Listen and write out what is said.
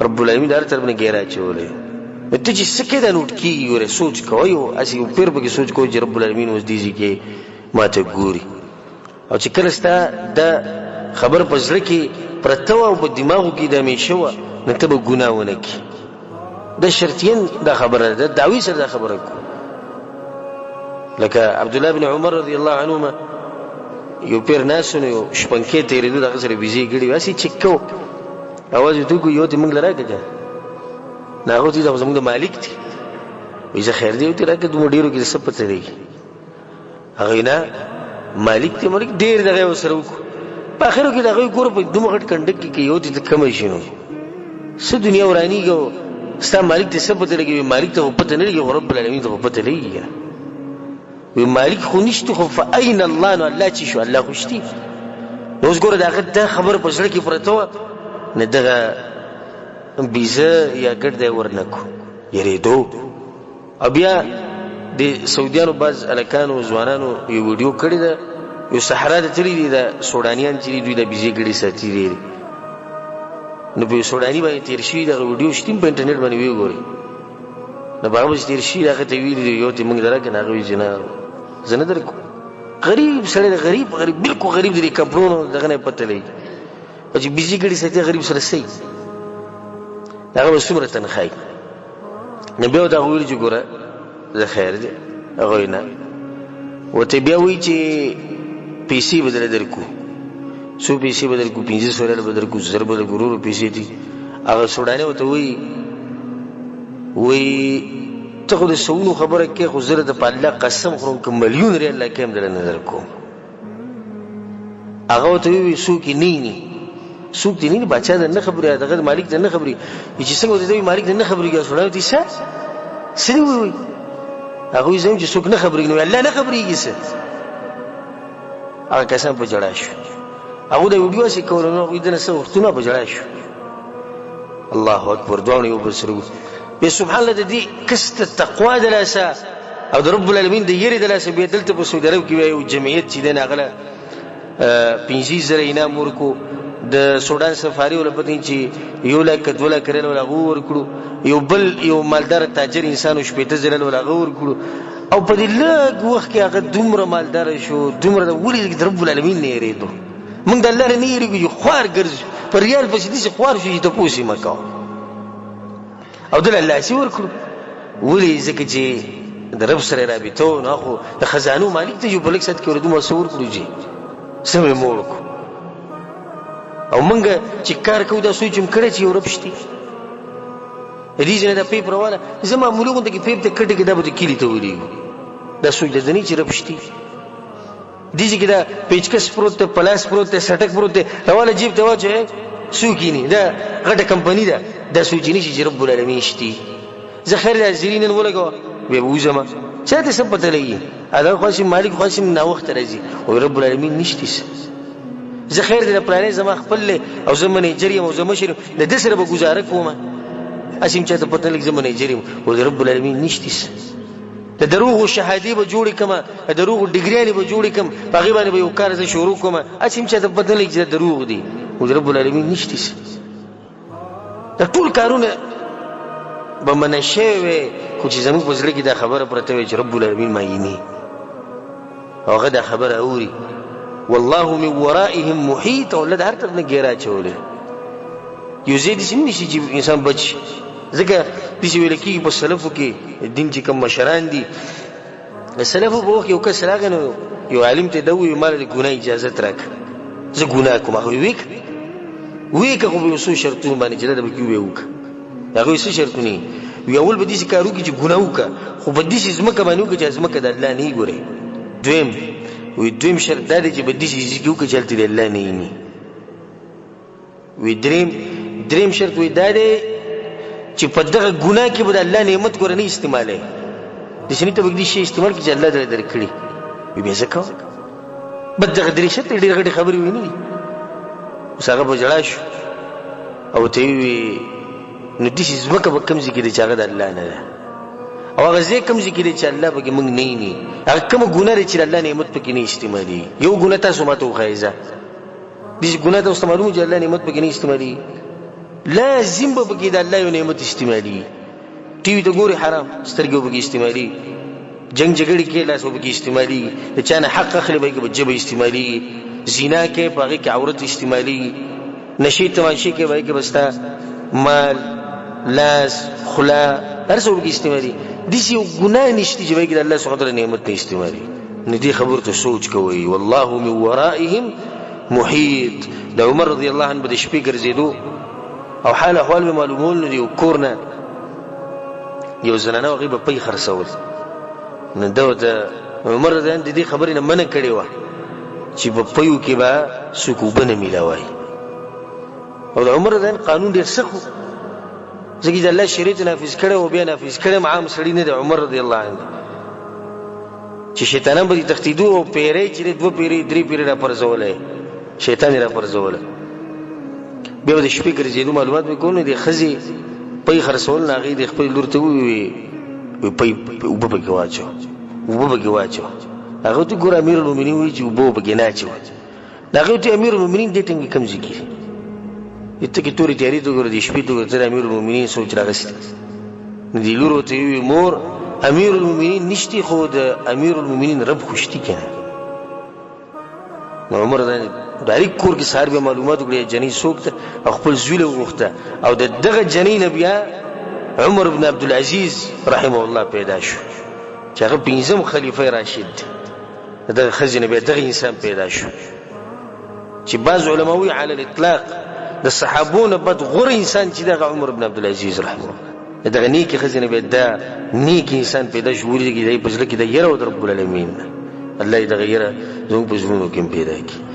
رب العالمین د هر طرف نه ګیر اچولی. نو ته چې څه کې دا لوټ کېږي ګوره سوچ کوئ او هسې یو پیر پکې سوچ کوئ چې رب العالمین اوس دې ځای کې ماته ګوري. او چې کله ستا دا خبر په زړه کې پرته وه او په دماغو کې د همیشه وه نو ته به ګناه ونه کړي. دا شرطین دا خبره ده، د دعوی سره دا خبره کو. لکه عبدالله بن عمر رضی الله عنهما یو پیر ناست نو یو شپنکۍ تېرېدو د هغه سره بیزې ګړي وې هسې چک کوو اواز یې ورته وکړو یو دې موږ له راکړه نو هغه ورته ویل دا خو زموږ د مالک دی. وایي زه خیر دی ورته راکړه دومره ډېرو کې د څه پته لګي. هغه وایي نه مالک دی مالک ډېر دغه یې ورسره وکړو. په اخرو کې د هغوی ګوره په دومره غټ کنډک کې که یو دې ته کمی شي نو څه دنیا ورانېږي او ستا مالک ته څه پته لګي. مالک ته خو پته نه لګي خو رب العالمین ته خو پته لګي که وی مالک خو نشته خو فاین الله نو الله چې شو الله خو شته. نو اوس ګوره د هغه دا خبره په زړه کې پرته وه نه دغه بیزه یا ګډ دی ورنه کړو یېرېدو. او بیا د سعودیانو بعض هلکانو ځوانانو یو ویډیو کړې ده یو صحرا ته تللي دي د سوډانیان چې دوی د بیزې ګډې ساتي ډېرې نو په یو سوډاني باندې تېر شوي دغه ویډیو شته په انټرنېټ باندې ویې ګورئ نو په هغه باندې چې تېر شوي هغه ته ویلي دي یو ته موږ درکړه نو هغه وایي چې نه زه نه درکړو. غریب سړی دی غریب بلکل غریب دی د کپړونو دغه نه یې پته لګي او چې بیزې ګډې ساتي غریب سره څه هغه به څومره تنخوا وي. نو بیا ورته هغه ویلي چې ګوره زه خیر دی هغه وایي نه ورته بیا وایي چې پیسې به درله درکړو څو پیسې به درکړو 500 ریاله به درکړو 1000 به درکړو ورو پیسې دي. هغه سوډاني ورته وایي ته خو د سوونو خبره کې خو زه د په الله قسم خورم که ملیون ریال لا کې هم درله نه درکوم. هغه ورته وایي څوک یې نه څوک دې نه باچا د نه خبرې دغه مالک د نه خبرې چې څنګه ورته وایي مالک د نه خبرېږي سوډاني ورته څه څه دې وایي هغه وایي زه چې څوک نه خبرېږي نو الله نه خبرېږي څه. هغه کسان په ژړا شو هغه د ویډیو هسې کوله نو هغوی دنه څه وختونه په ژړا شو. الله اکبر دواړو یو بل سره بیا سبحان الله د دې کس د تقوا د لاسه او د رب العالمین د یېرې د لاسه بیا دلته په سعودي عرب کې بیا یو جمعیت چې دی نو هغه له 5,000 انعام ورکړو. د سوډان سفاري وله پته چې 1,00,000 2 لک ریال وله هغه ورکړو. یو بل یو مالدار تاجر انسان و 18,000 وله هغه ورکړو. او په دې لږ وخت کې هغه دومره مالداره شو دومره ولې د رب العالمین نه یېرېدو. موږ د الله نه نه یېرېږو چې خوار ګرځو په ریال پسې داسې خوار شو چې تپوس یې مه کوه او دله الله هسې ورکړو. ولې ځکه چې د رب سره رابطه و نو خو د خزانو مالک ته چې په لږ ساعت کې ورېدو ما څه ورکړو چې څه مې مه ورکړو. او موږ چې کار کوو دا سوچ هم کړی چې یو رب شته دې ځای نه دا پیپ راواله زه معمولي غونته کې پیپ ته کټې کې دا به د کلي ته ورېږو دا سوچ د ده نه چې رب شته. دې ځای کې دا پیچکس پروت دی پلاس پروت دی سټک پروت دی راواله جیب ته واچوې څوک یې نه دا غټه کمپني ده دا سوچ یې نه شي چې رب العالمین شته. زه خیر دی زیري نن ولګوه بیا به وځمه چا ته څه پته لګي هغه خواصم مالک خواصم ناوخته راځي او رب العالمین نشته. زه خیر دی د پلانې زما خپل دی او زه منیجر یم او زه مشر یم د ده سره به ګزاره کومه هسې هم چاته پته نه لګي زه منیجر یم او د رب العالمین نشته. د دروغو شهادې به جوړې کړمه د دروغو ډګریانې به جوړې کړم په هغې باندې به یو کار زه شروع کړمه هسې هم چاته پته نه لګي چې دا دروغ دی او د رب العالمین نشته. دا ټول کارونه به منع شوی وی خو چې زموږ په زړه کې دا خبره پرته وی چې رب العالمین معیني او هغه دا خبره اوري والله من ورائهم محیط او الله د هر طرف نه ګیر اچولی. یو ځای داسې نه نشي چې انسان بچ شي ځکه داسې ویل کېږي په سلفو کې دین چې کوم مشران دي د سلفو په وخت یو کس راغی نو یو عالم ته ده ووایي ماله د ګناه اجازت راکړه زه ګناه کوم. هغه ویې که خو به یو څو شرطونه باندې چې دا به کې ویې وکړه هغه وایي څه شرطونه وي اول به داسې کار وکړي چې ګناه وکړه خو په داسې ځمکه باندې وکړه چې ځمکه د الله نه وي. ګورئ دویم شرط دا دی چې به داسې ځای کې وکړه چې هلته د الله نه ویني. دریم شرط دا دی چې په دغه ګناه کې به د الله نعمت ګوره نه استعمالوي داسې نه ته به دې شی استعمال کړي چې الله درله درکړي وي بیا زه کوم بس دغه درې شرط ډېرې غټې خبرې وي نه وي. اوس هغه په ژړا شو او ورته یې وویې نو داسې ځمکه به کوم ځای کې دی چې هغه د الله نه ده او هغه ځای کوم ځای کې دی چې الله پکې موږ نه ویني هغه کومه ګناه دی چې د الله نعمت پکې نه استعمالېږي. یو ګناه تاسو ما ته وښایئ زه داسې ګناه ته اوس ته معلوم چې الله نعمت پکې نه استعمالېږي لازم به پکې د الله یو نعمت استعمالي. ټي وي ته ګوري حرام، سترګې به پکې استعمالي، جنگ جګړې کې لاس به پکې استعمالي، د چا نه حق اخلي به کې جبه استعمالي، زنا کې په هغې کې عورت استعمالي، نشي تماشې کې به کې بستا مال لاس خلا هر څه به کې استعمالي. داسې یو ګناه نشته چې به کې د الله سبحانه وتعالی نعمت نه استعمالي. نو دې خبرو ته سوچ کوئ. والله من ورائهم محیط. د عمر رضی الله عنه به د شپې ګرځېدو او حال احوال به معلومول. نو د یو کور نه یو زنانه هغې به پۍ خرڅول. نو ده ورته عمر رضی الله عنه د دې خبرې نه منع کړې وه چې په پیو کې به څوک اوبه نه میلاوایي. او د عمر رضی الله عنه قانون ډېر سخت و، ځکه چې د الله شریعت نافظ کړی او بیا نافظ کړی عام سړي نه دی عمر رضی الله عنه، چې شیطانان به دې تښتېدو او پیرۍ چې دی 2 پیرۍ 3 پیرۍ راپرځولی، شیطان یې راپرځوله. بیا به د شپې ګرځېدو معلومات به کول. نو د ښځې پۍ خرڅول نه هغې د خپلې لور ته وویې پۍ اوبه پکې واچوه، اوبه پکې واچوه. هغه ورته ګوره امیر المؤمنین وایي چې اوبه پکې نه اچوه. هغې ورته امیر المؤمنین دې ټینګې کوم ځای کې ته کې تورې تیارې ته ګوره د شپې ته ګوره ته د امیر المؤمنین سوچ راغستې. نو دې لور ورته وویې مور امیر المؤمنین نشتی خو د امیر المؤمنین رب خو شتي که نه. نو عمر ډایرکټ کور کې سهار بیا معلومات وکړې جنۍ څوک ده او خپل زوی له وغوښته. او د دغه جنۍ نه بیا عمر بن عبدالعزیز رحمه الله پیدا شو چې هغه 5م خلیفه راشد دی. دغه ښځې نه بیا دغه انسان پیدا شو چې بعض علما وایي علی الاطلاق د صحابو نه بد غوره انسان چې دغه عمر بن عبدالعزیز رحمه الله. دغه نیکې ښځې نه بیا دا نیک انسان پیدا شو. ولې د په زړه کې د یره او د رب العالمین الله یې دغه یره زموږ په زړونو کې هم پیدا کړي.